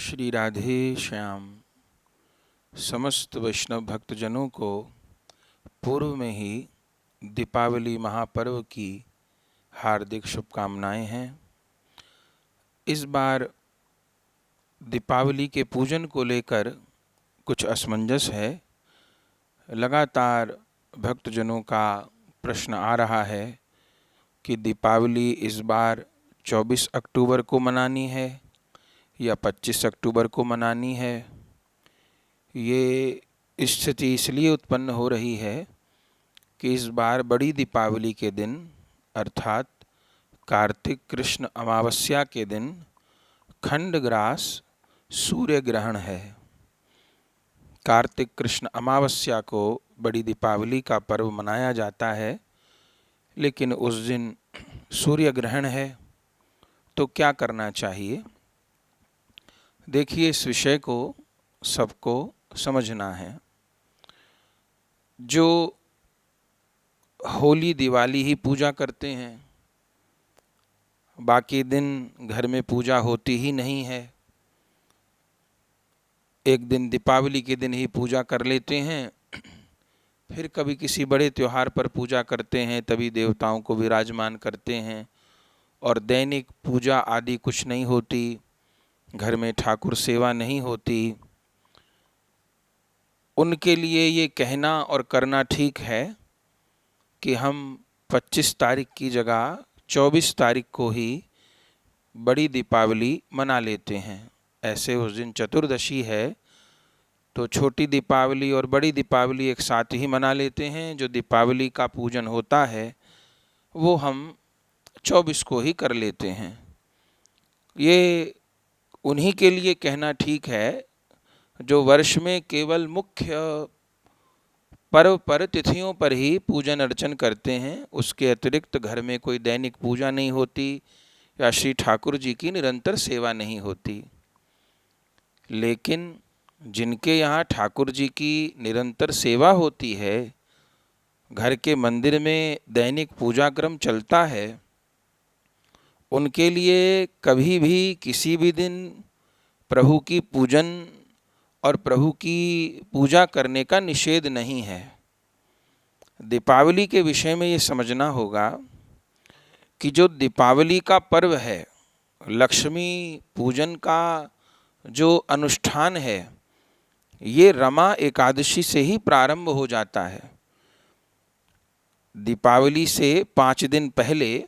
श्री राधे श्याम। समस्त वैष्णव भक्तजनों को पूर्व में ही दीपावली महापर्व की हार्दिक शुभकामनाएं हैं। इस बार दीपावली के पूजन को लेकर कुछ असमंजस है। लगातार भक्तजनों का प्रश्न आ रहा है कि दीपावली इस बार 24 अक्टूबर को मनानी है या 25 अक्टूबर को मनानी है। ये स्थिति इसलिए उत्पन्न हो रही है कि इस बार बड़ी दीपावली के दिन अर्थात कार्तिक कृष्ण अमावस्या के दिन खंडग्रास सूर्य ग्रहण है। कार्तिक कृष्ण अमावस्या को बड़ी दीपावली का पर्व मनाया जाता है, लेकिन उस दिन सूर्य ग्रहण है। तो क्या करना चाहिए? देखिए, इस विषय को सबको समझना है। जो होली दिवाली ही पूजा करते हैं, बाकी दिन घर में पूजा होती ही नहीं है, एक दिन दीपावली के दिन ही पूजा कर लेते हैं, फिर कभी किसी बड़े त्योहार पर पूजा करते हैं, तभी देवताओं को विराजमान करते हैं, और दैनिक पूजा आदि कुछ नहीं होती, घर में ठाकुर सेवा नहीं होती। उनके लिए ये कहना और करना ठीक है कि हम 25 तारीख की जगह 24 तारीख को ही बड़ी दीपावली मना लेते हैं। ऐसे उस दिन चतुर्दशी है, तो छोटी दीपावली और बड़ी दीपावली एक साथ ही मना लेते हैं। जो दीपावली का पूजन होता है वो हम 24 को ही कर लेते हैं। ये उन्हीं के लिए कहना ठीक है जो वर्ष में केवल मुख्य पर्व पर तिथियों पर ही पूजन अर्चन करते हैं। उसके अतिरिक्त घर में कोई दैनिक पूजा नहीं होती या श्री ठाकुर जी की निरंतर सेवा नहीं होती। लेकिन जिनके यहाँ ठाकुर जी की निरंतर सेवा होती है, घर के मंदिर में दैनिक पूजा क्रम चलता है, उनके लिए कभी भी किसी भी दिन प्रभु की पूजन और प्रभु की पूजा करने का निषेध नहीं है। दीपावली के विषय में ये समझना होगा कि जो दीपावली का पर्व है, लक्ष्मी पूजन का जो अनुष्ठान है, ये रमा एकादशी से ही प्रारंभ हो जाता है। दीपावली से 5 दिन पहले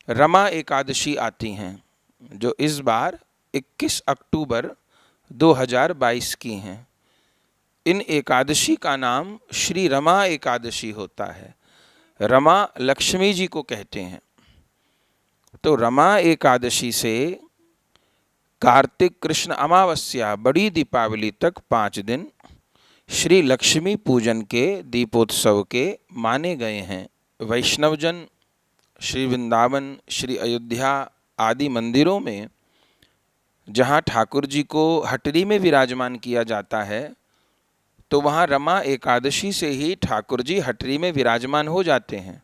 रमा एकादशी आती हैं, जो इस बार 21 अक्टूबर 2022 की हैं। इन एकादशी का नाम श्री रमा एकादशी होता है। रमा लक्ष्मी जी को कहते हैं। तो रमा एकादशी से कार्तिक कृष्ण अमावस्या बड़ी दीपावली तक 5 दिन श्री लक्ष्मी पूजन के दीपोत्सव के माने गए हैं। वैष्णवजन श्री वृंदावन, श्री अयोध्या आदि मंदिरों में जहाँ ठाकुर जी को हटरी में विराजमान किया जाता है, तो वहाँ रमा एकादशी से ही ठाकुर जी हटरी में विराजमान हो जाते हैं।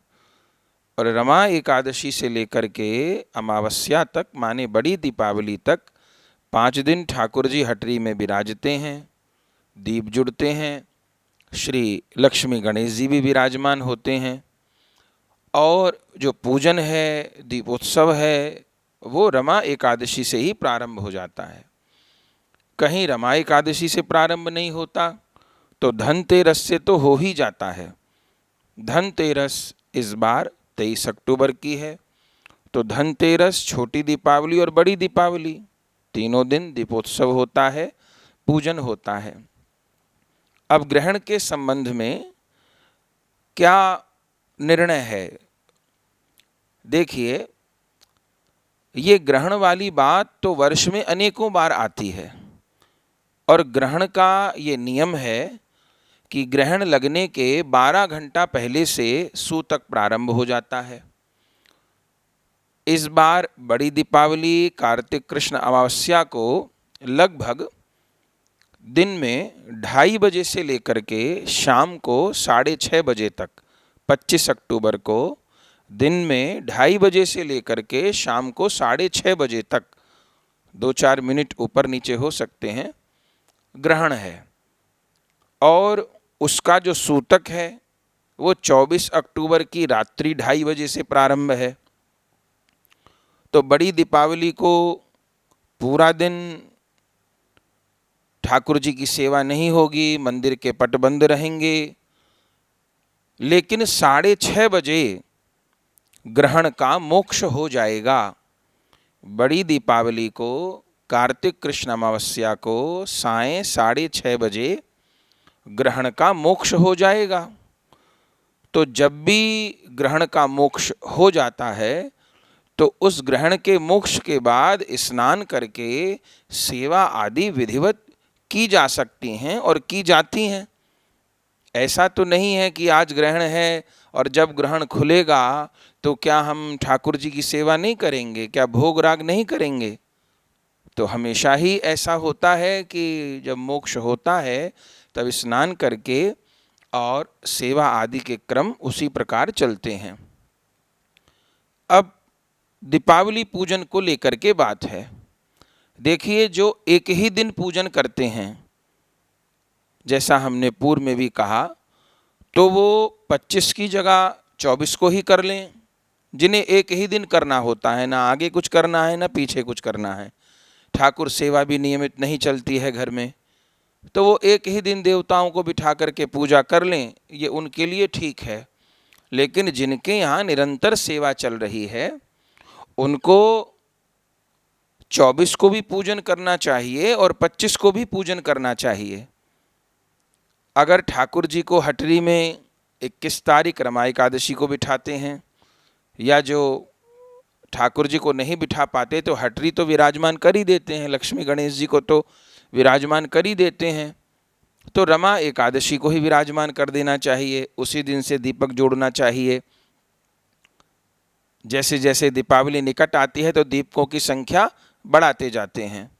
और रमा एकादशी से लेकर के अमावस्या तक माने बड़ी दीपावली तक 5 दिन ठाकुर जी हटरी में विराजते हैं, दीप जुड़ते हैं, श्री लक्ष्मी गणेश जी भी विराजमान होते हैं, और जो पूजन है, दीपोत्सव है, वो रमा एकादशी से ही प्रारंभ हो जाता है। कहीं रमा एकादशी से प्रारंभ नहीं होता तो धनतेरस से तो हो ही जाता है। धनतेरस इस बार 23 अक्टूबर की है, तो धनतेरस, छोटी दीपावली और बड़ी दीपावली तीनों दिन दीपोत्सव होता है, पूजन होता है। अब ग्रहण के संबंध में क्या निर्णय है? देखिए, ये ग्रहण वाली बात तो वर्ष में अनेकों बार आती है, और ग्रहण का ये नियम है कि ग्रहण लगने के 12 घंटा पहले से सूतक प्रारंभ हो जाता है। इस बार बड़ी दीपावली कार्तिक कृष्ण अमावस्या को लगभग दिन में 2:30 बजे से लेकर के शाम को 6:30 बजे तक, 25 अक्टूबर को दिन में 2:30 बजे से लेकर के शाम को 6:30 बजे तक 2-4 मिनट ऊपर नीचे हो सकते हैं, ग्रहण है। और उसका जो सूतक है वो 24 अक्टूबर की रात्रि 2:30 बजे से प्रारंभ है। तो बड़ी दीपावली को पूरा दिन ठाकुर जी की सेवा नहीं होगी, मंदिर के पट बंद रहेंगे, लेकिन 6:30 बजे ग्रहण का मोक्ष हो जाएगा। बड़ी दीपावली को, कार्तिक कृष्ण अमावस्या को सायं 6:30 बजे ग्रहण का मोक्ष हो जाएगा। तो जब भी ग्रहण का मोक्ष हो जाता है तो उस ग्रहण के मोक्ष के बाद स्नान करके सेवा आदि विधिवत की जा सकती हैं और की जाती हैं। ऐसा तो नहीं है कि आज ग्रहण है और जब ग्रहण खुलेगा तो क्या हम ठाकुर जी की सेवा नहीं करेंगे, क्या भोग राग नहीं करेंगे। तो हमेशा ही ऐसा होता है कि जब मोक्ष होता है तब स्नान करके और सेवा आदि के क्रम उसी प्रकार चलते हैं। अब दीपावली पूजन को लेकर के बात है। देखिए, जो एक ही दिन पूजन करते हैं, जैसा हमने पूर्व में भी कहा, तो वो 25 की जगह 24 को ही कर लें। जिन्हें एक ही दिन करना होता है, ना आगे कुछ करना है ना पीछे कुछ करना है, ठाकुर सेवा भी नियमित नहीं चलती है घर में, तो वो एक ही दिन देवताओं को बिठा करके पूजा कर लें, ये उनके लिए ठीक है। लेकिन जिनके यहाँ निरंतर सेवा चल रही है उनको 24 को भी पूजन करना चाहिए और 25 को भी पूजन करना चाहिए। अगर ठाकुर जी को हटरी में 21 तारीख रमा एकादशी को बिठाते हैं, या जो ठाकुर जी को नहीं बिठा पाते तो हटरी तो विराजमान कर ही देते हैं, लक्ष्मी गणेश जी को तो विराजमान कर ही देते हैं, तो रमा एकादशी को ही विराजमान कर देना चाहिए। उसी दिन से दीपक जोड़ना चाहिए। जैसे जैसे दीपावली निकट आती है तो दीपकों की संख्या बढ़ाते जाते हैं।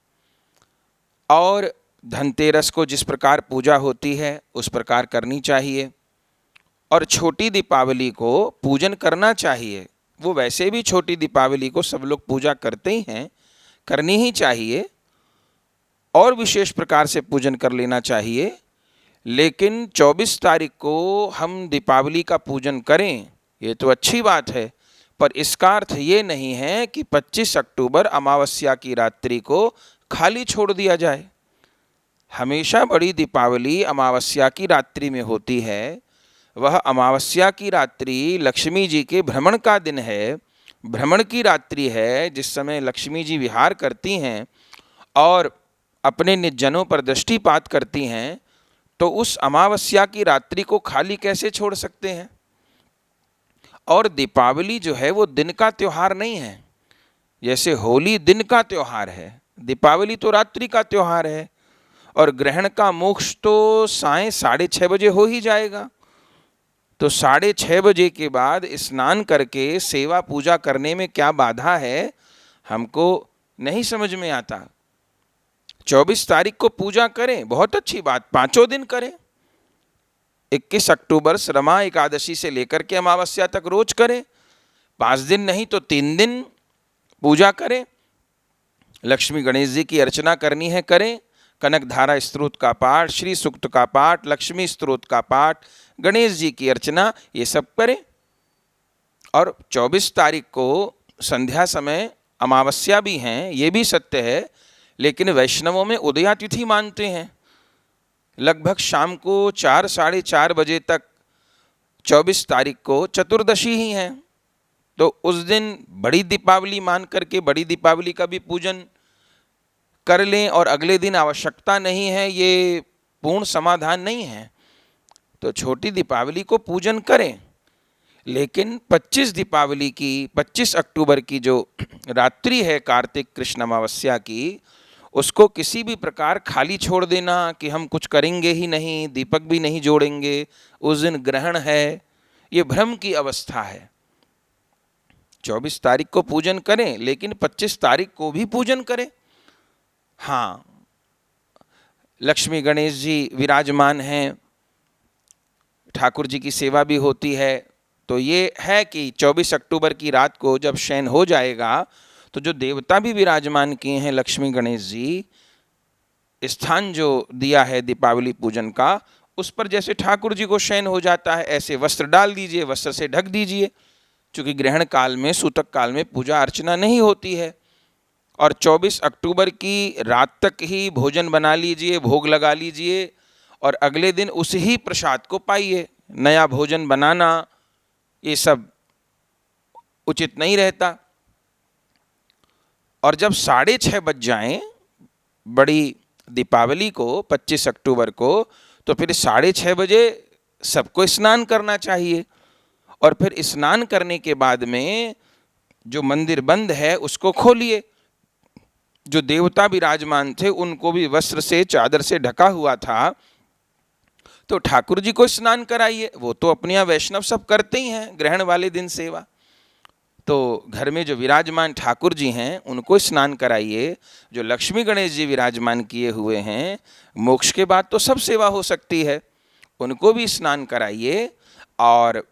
और धनतेरस को जिस प्रकार पूजा होती है उस प्रकार करनी चाहिए। और छोटी दीपावली को पूजन करना चाहिए। वो वैसे भी छोटी दीपावली को सब लोग पूजा करते ही हैं, करनी ही चाहिए, और विशेष प्रकार से पूजन कर लेना चाहिए। लेकिन 24 तारीख को हम दीपावली का पूजन करें, ये तो अच्छी बात है, पर इसका अर्थ ये नहीं है कि 25 अक्टूबर अमावस्या की रात्रि को खाली छोड़ दिया जाए। हमेशा बड़ी दीपावली अमावस्या की रात्रि में होती है। वह अमावस्या की रात्रि लक्ष्मी जी के भ्रमण का दिन है, भ्रमण की रात्रि है, जिस समय लक्ष्मी जी विहार करती हैं और अपने निर्जनों पर दृष्टिपात करती हैं। तो उस अमावस्या की रात्रि को खाली कैसे छोड़ सकते हैं। और दीपावली जो है वो दिन का त्यौहार नहीं है। जैसे होली दिन का त्यौहार है, दीपावली तो रात्रि का त्यौहार है। और ग्रहण का मोक्ष तो सायं 6:30 बजे हो ही जाएगा। तो 6:30 बजे के बाद स्नान करके सेवा पूजा करने में क्या बाधा है, हमको नहीं समझ में आता। 24 तारीख को पूजा करें, बहुत अच्छी बात, 5 दिन करें। 21 अक्टूबर रमा एकादशी से लेकर के अमावस्या तक रोज करें। 5 दिन नहीं तो 3 दिन पूजा करें। लक्ष्मी गणेश जी की अर्चना करनी है, करें। कनकधारा स्तोत्र का पाठ, श्री सूक्त का पाठ, लक्ष्मी स्तोत्र का पाठ, गणेश जी की अर्चना, ये सब करें। और 24 तारीख को संध्या समय अमावस्या भी हैं, ये भी सत्य है, लेकिन वैष्णवों में उदया तिथि मानते हैं। लगभग शाम को 4 साढ़े 4 बजे तक 24 तारीख को चतुर्दशी ही है। तो उस दिन बड़ी दीपावली मान करके बड़ी दीपावली का भी पूजन कर लें, और अगले दिन आवश्यकता नहीं है, ये पूर्ण समाधान नहीं है। तो छोटी दीपावली को पूजन करें, लेकिन 25 अक्टूबर की जो रात्रि है कार्तिक कृष्ण अमावस्या की, उसको किसी भी प्रकार खाली छोड़ देना कि हम कुछ करेंगे ही नहीं, दीपक भी नहीं जोड़ेंगे, उस दिन ग्रहण है, ये भ्रम की अवस्था है। 24 तारीख को पूजन करें, लेकिन 25 तारीख को भी पूजन करें। हाँ, लक्ष्मी गणेश जी विराजमान हैं, ठाकुर जी की सेवा भी होती है। तो ये है कि 24 अक्टूबर की रात को जब शयन हो जाएगा तो जो देवता भी विराजमान किए हैं लक्ष्मी गणेश जी, स्थान जो दिया है दीपावली पूजन का, उस पर जैसे ठाकुर जी को शयन हो जाता है ऐसे वस्त्र डाल दीजिए, वस्त्र से ढक दीजिए। चूँकि ग्रहण काल में, सूतक काल में पूजा अर्चना नहीं होती है। और 24 अक्टूबर की रात तक ही भोजन बना लीजिए, भोग लगा लीजिए और अगले दिन उसी ही प्रसाद को पाइए। नया भोजन बनाना ये सब उचित नहीं रहता। और जब 6:30 बज जाएं बड़ी दीपावली को 25 अक्टूबर को, तो फिर 6:30 बजे सबको स्नान करना चाहिए। और फिर स्नान करने के बाद में जो मंदिर बंद है उसको खोलिए। जो देवता विराजमान थे उनको भी वस्त्र से, चादर से ढका हुआ था, तो ठाकुर जी को स्नान कराइए। वो तो अपने यहाँ वैष्णव सब करते ही हैं ग्रहण वाले दिन सेवा। तो घर में जो विराजमान ठाकुर जी हैं उनको स्नान कराइए। जो लक्ष्मी गणेश जी विराजमान किए हुए हैं, मोक्ष के बाद तो सब सेवा हो सकती है, उनको भी स्नान कराइए। और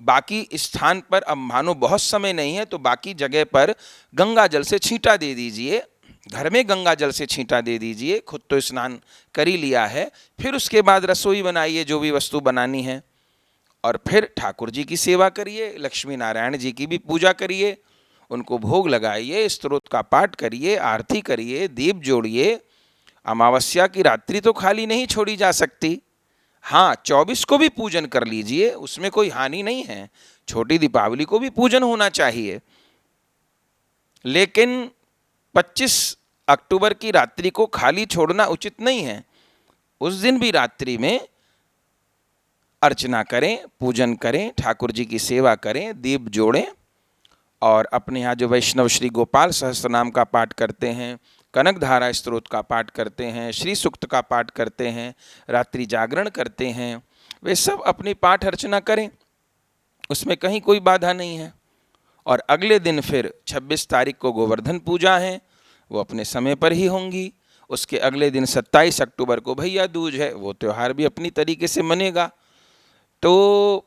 बाकी स्थान पर अब मानो बहुत समय नहीं है तो बाकी जगह पर गंगा जल से छींटा दे दीजिए। घर में गंगा जल से छींटा दे दीजिए, खुद तो स्नान कर ही लिया है। फिर उसके बाद रसोई बनाइए, जो भी वस्तु बनानी है, और फिर ठाकुर जी की सेवा करिए, लक्ष्मी नारायण जी की भी पूजा करिए, उनको भोग लगाइए, स्तोत्र का पाठ करिए, आरती करिए, दीप जोड़िए। अमावस्या की रात्रि तो खाली नहीं छोड़ी जा सकती। हाँ, 24 को भी पूजन कर लीजिए, उसमें कोई हानि नहीं है। छोटी दीपावली को भी पूजन होना चाहिए, लेकिन 25 अक्टूबर की रात्रि को खाली छोड़ना उचित नहीं है। उस दिन भी रात्रि में अर्चना करें, पूजन करें, ठाकुर जी की सेवा करें, दीप जोड़ें। और अपने यहाँ जो वैष्णव श्री गोपाल सहस्त्रनाम का पाठ करते हैं, कनकधारा स्तोत्र का पाठ करते हैं, श्री सूक्त का पाठ करते हैं, रात्रि जागरण करते हैं, वे सब अपनी पाठ अर्चना करें, उसमें कहीं कोई बाधा नहीं है। और अगले दिन फिर 26 तारीख को गोवर्धन पूजा है, वो अपने समय पर ही होंगी। उसके अगले दिन 27 अक्टूबर को भैया दूज है, वो त्यौहार भी अपनी तरीके से मनेगा। तो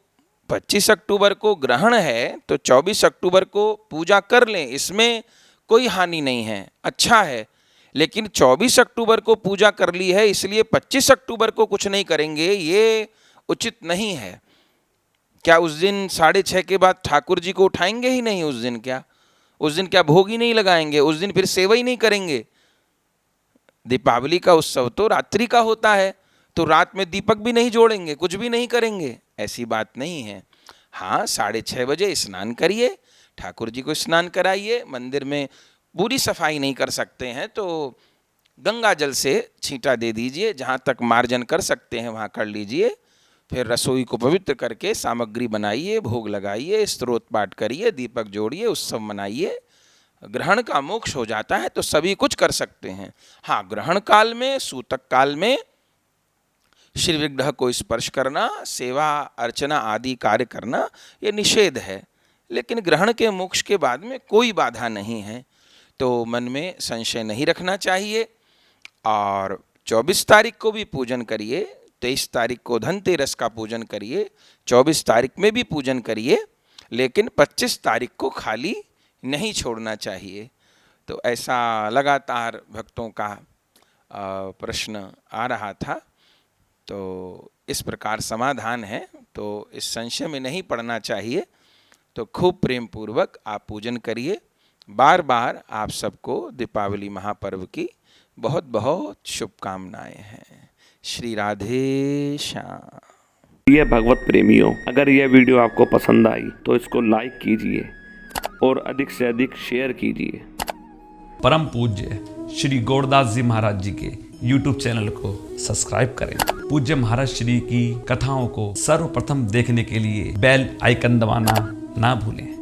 25 अक्टूबर को ग्रहण है तो 24 अक्टूबर को पूजा कर लें, इसमें कोई हानि नहीं है, अच्छा है। लेकिन 24 अक्टूबर को पूजा कर ली है इसलिए 25 अक्टूबर को कुछ नहीं करेंगे, ये उचित नहीं है। क्या उस दिन 6:30 के बाद ठाकुर जी को उठाएंगे ही नहीं? उस दिन क्या भोग ही नहीं लगाएंगे? उस दिन फिर सेवा ही नहीं करेंगे? दीपावली का उत्सव तो रात्रि का होता है, तो रात में दीपक भी नहीं जोड़ेंगे, कुछ भी नहीं करेंगे, ऐसी बात नहीं है। हाँ, 6:30 बजे स्नान करिए, ठाकुर जी को स्नान कराइए। मंदिर में पूरी सफाई नहीं कर सकते हैं तो गंगा जल से छींटा दे दीजिए, जहाँ तक मार्जन कर सकते हैं वहाँ कर लीजिए। फिर रसोई को पवित्र करके सामग्री बनाइए, भोग लगाइए, स्तोत्र पाठ करिए, दीपक जोड़िए, उत्सव मनाइए। ग्रहण का मोक्ष हो जाता है तो सभी कुछ कर सकते हैं। हाँ, ग्रहण काल में, सूतक काल में श्री विग्रह को स्पर्श करना, सेवा अर्चना आदि कार्य करना, ये निषेध है। लेकिन ग्रहण के मोक्ष के बाद में कोई बाधा नहीं है, तो मन में संशय नहीं रखना चाहिए। और 24 तारीख को भी पूजन करिए, 23 तारीख को धनतेरस का पूजन करिए, 24 तारीख में भी पूजन करिए, लेकिन 25 तारीख को खाली नहीं छोड़ना चाहिए। तो ऐसा लगातार भक्तों का प्रश्न आ रहा था, तो इस प्रकार समाधान है। तो इस संशय में नहीं पड़ना चाहिए। तो खूब प्रेम पूर्वक आप पूजन करिए। बार बार आप सबको दीपावली महापर्व की बहुत बहुत शुभकामनाएं हैं। श्री राधे श्याम। प्रिय भगवत प्रेमियों, अगर यह वीडियो आपको पसंद आई तो इसको लाइक कीजिए और अधिक से अधिक शेयर कीजिए। परम पूज्य श्री गौरदास जी महाराज जी के YouTube चैनल को सब्सक्राइब करें। पूज्य महाराज श्री की कथाओं को सर्वप्रथम देखने के लिए बेल आइकन दबाना ना भूलें।